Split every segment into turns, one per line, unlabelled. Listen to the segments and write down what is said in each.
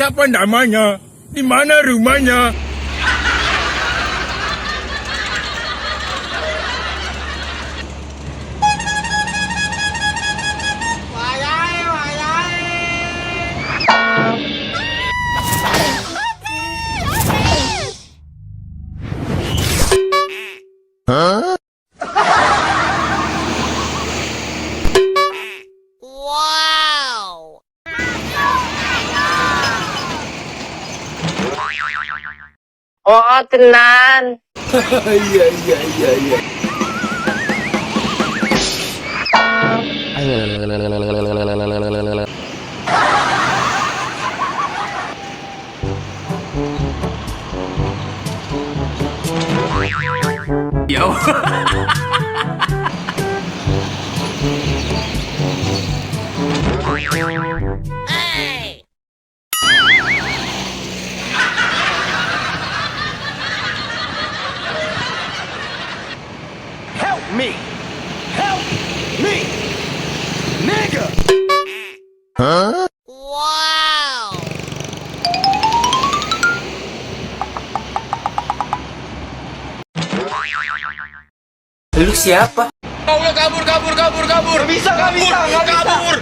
Siapa namanya? Di mana rumahnya?
Hah?
Wow. Oh, tenan.
Iya. Yo.
Hey.
Help me! Help me! Nigga!
Hah?
Wow.
Lu siapa?
Allah, kabur! Gak bisa!
Kabur!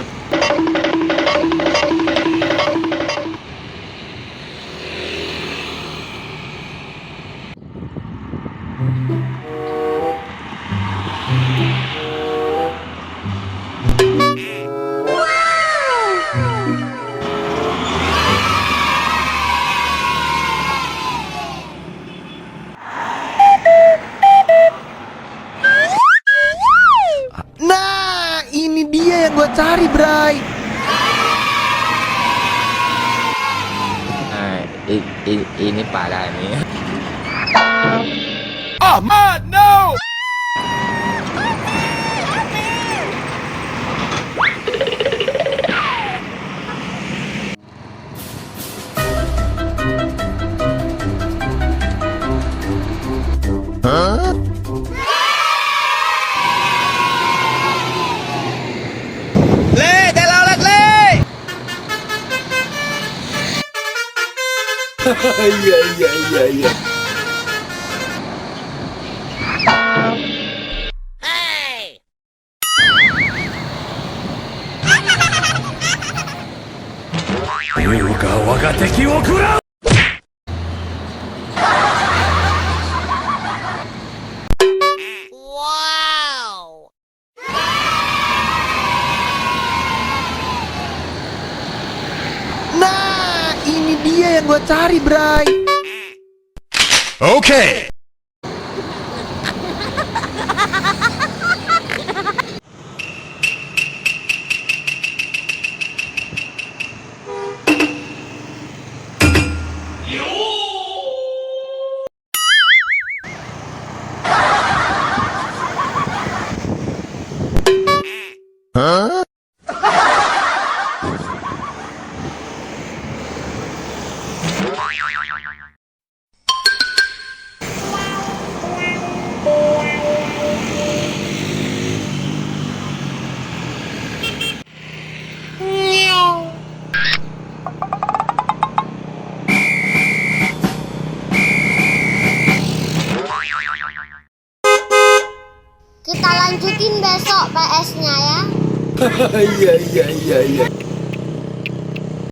Nah, ini dia yang gue cari, Bray.
Ini parah nih.
Ahmad, no!
Hah?
Iya.
Hey. Wow.
Nah, ini dia yang gue cari, Bray.
Okay!
Hah?
Kita lanjutin besok PS-nya ya.
Iya.